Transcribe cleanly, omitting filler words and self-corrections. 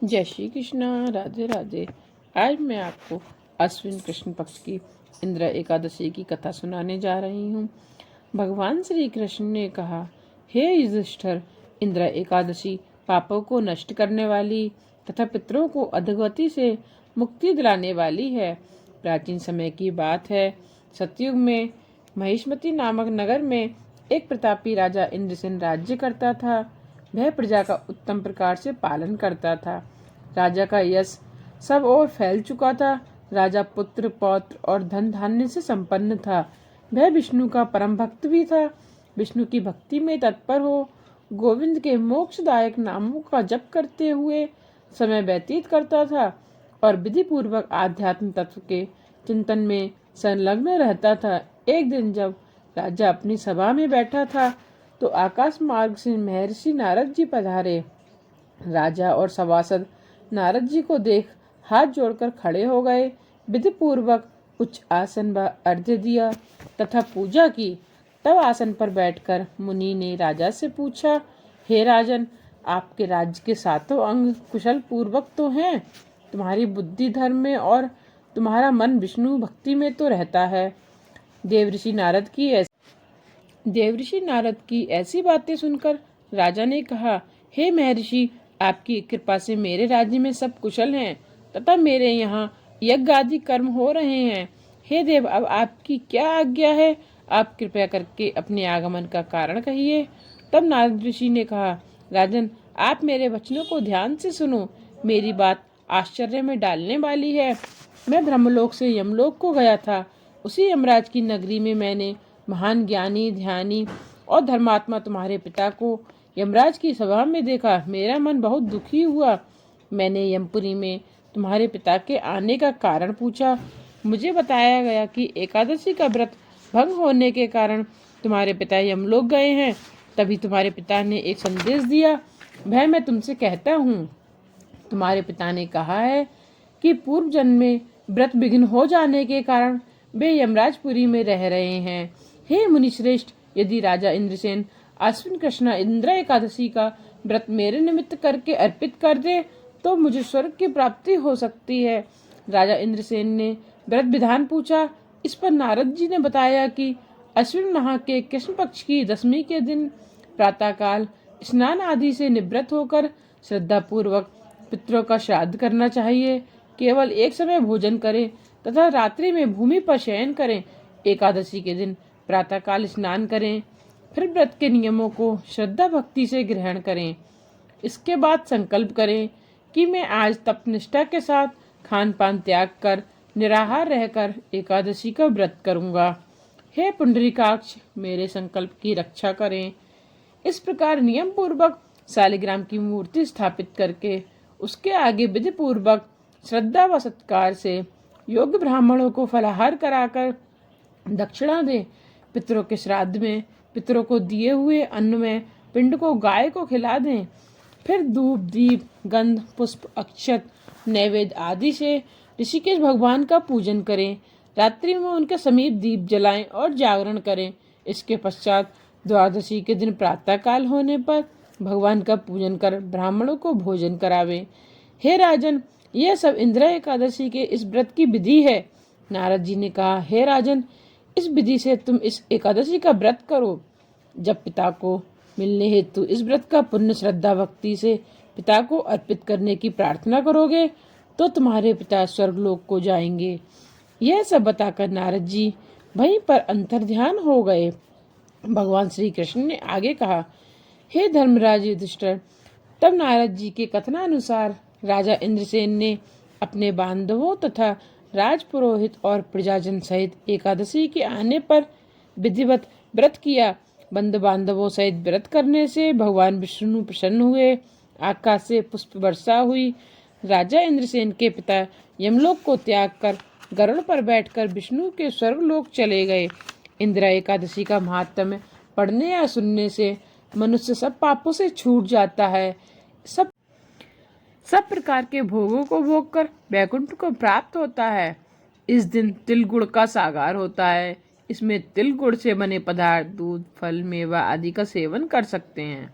जय श्री कृष्णा, राधे राधे। आज मैं आपको अश्विन कृष्ण पक्ष की इंद्र एकादशी की कथा सुनाने जा रही हूँ। भगवान श्री कृष्ण ने कहा, हे युधिष्ठिर, इंद्र एकादशी पापों को नष्ट करने वाली तथा पितरों को अधोगति से मुक्ति दिलाने वाली है। प्राचीन समय की बात है। सतयुग में महिष्मती नामक नगर में एक प्रतापी राजा इंद्रसेन राज्य करता था। वह प्रजा का उत्तम प्रकार से पालन करता था। राजा का यश सब ओर फैल चुका था। राजा पुत्र पौत्र और धन धान्य से संपन्न था। वह विष्णु का परम भक्त भी था। विष्णु की भक्ति में तत्पर हो गोविंद के मोक्षदायक नामों का जप करते हुए समय व्यतीत करता था और विधि पूर्वक आध्यात्म तत्व के चिंतन में संलग्न रहता था। एक दिन जब राजा अपनी सभा में बैठा था तो आकाश मार्ग से महर्षि नारद जी पधारे। राजा और सभासद नारद जी को देख हाथ जोड़कर खड़े हो गए। विधि पूर्वक उच्च आसन व अर्घ्य दिया तथा पूजा की। तब आसन पर बैठकर मुनि ने राजा से पूछा, हे राजन, आपके राज्य के सातों अंग कुशल पूर्वक तो हैं। तुम्हारी बुद्धि धर्म में और तुम्हारा मन विष्णु भक्ति में तो रहता है। देवऋषि नारद की ऐसी बातें सुनकर राजा ने कहा, हे महर्षि, आपकी कृपा से मेरे राज्य में सब कुशल हैं तथा मेरे यहाँ यज्ञ आदि कर्म हो रहे हैं। हे देव, अब आपकी क्या आज्ञा है? आप कृपया करके अपने आगमन का कारण कहिए। तब नारद ऋषि ने कहा, राजन, आप मेरे वचनों को ध्यान से सुनो। मेरी बात आश्चर्य में डालने वाली है। मैं ब्रह्मलोक से यमलोक को गया था। उसी यमराज की नगरी में मैंने महान ज्ञानी, ध्यानी और धर्मात्मा तुम्हारे पिता को यमराज की सभा में देखा। मेरा मन बहुत दुखी हुआ। मैंने यमपुरी में तुम्हारे पिता के आने का कारण पूछा। मुझे बताया गया कि एकादशी का व्रत भंग होने के कारण तुम्हारे पिता यमलोक गए हैं। तभी तुम्हारे पिता ने एक संदेश दिया। वह मैं तुमसे कहता हूँ। तुम्हारे पिता ने कहा है कि पूर्व जन्म में व्रत विघ्न हो जाने के कारण वे यमराजपुरी में रह रहे हैं। हे मुनिश्रेष्ठ, यदि राजा इंद्रसेन अश्विन कृष्ण इंद्र एकादशी का व्रत मेरे निमित्त करके अर्पित कर दे तो मुझे स्वर्ग की प्राप्ति हो सकती है। राजा इंद्रसेन ने व्रत विधान पूछा। इस पर नारद जी ने बताया कि अश्विन माह के कृष्ण पक्ष की दशमी के दिन प्रातःकाल स्नान आदि से निवृत्त होकर श्रद्धा पूर्वक पितरों का श्राद्ध करना चाहिए। केवल एक समय भोजन करें तथा रात्रि में भूमि पर शयन करें। एकादशी के दिन प्रातःकाल स्नान करें, फिर व्रत के नियमों को श्रद्धा भक्ति से ग्रहण करें। इसके बाद संकल्प करें कि मैं आज तप निष्ठा के साथ खान पान त्याग कर निराहार रहकर एकादशी का व्रत करूंगा। हे पुंडरीकाक्ष, मेरे संकल्प की रक्षा करें। इस प्रकार नियम पूर्वक शालिग्राम की मूर्ति स्थापित करके उसके आगे विधि पूर्वक श्रद्धा व सत्कार से योग्य ब्राह्मणों को फलाहार कराकर दक्षिणा दें। पितरों के श्राद्ध में पितरों को दिए हुए अन्न में पिंड को गाय को खिला दें। फिर धूप, दीप, गंध, पुष्प, अक्षत, नैवेद्य आदि से ऋषिकेश भगवान का पूजन करें। रात्रि में उनके समीप दीप जलाएं और जागरण करें। इसके पश्चात द्वादशी के दिन प्रातःकाल होने पर भगवान का पूजन कर ब्राह्मणों को भोजन करावें। हे राजन, यह सब इंद्र एकादशी के इस व्रत की विधि है। नारद जी ने कहा, हे राजन, इस विधि से तुम इस एकादशी का व्रत करो। जब पिता को मिलने हेतु इस व्रत का पुण्य श्रद्धा भक्ति से पिता को अर्पित करने की प्रार्थना करोगे तो तुम्हारे पिता स्वर्गलोक को जाएंगे। यह सब बताकर नारद जी वहीं पर अंतर्ध्यान हो गए। भगवान श्री कृष्ण ने आगे कहा, हे धर्मराज युधिष्ठिर, तब नारद जी के कथनानुसार राजा इंद्रसेन ने अपने बांधवों तथा राजपुरोहित और प्रजाजन सहित एकादशी के आने पर विधिवत व्रत किया। बंधु बांधवों सहित व्रत करने से भगवान विष्णु प्रसन्न हुए। आकाश से पुष्प वर्षा हुई। राजा इंद्रसेन के पिता यमलोक को त्याग कर गरुड़ पर बैठकर विष्णु के स्वर्गलोक चले गए। इंद्र एकादशी का महात्म्य पढ़ने या सुनने से मनुष्य सब पापों से छूट जाता है। सब प्रकार के भोगों को भोग कर वैकुंठ को प्राप्त होता है। इस दिन तिल गुड़ का सागार होता है। इसमें तिल गुड़ से बने पदार्थ, दूध, फल, मेवा आदि का सेवन कर सकते हैं।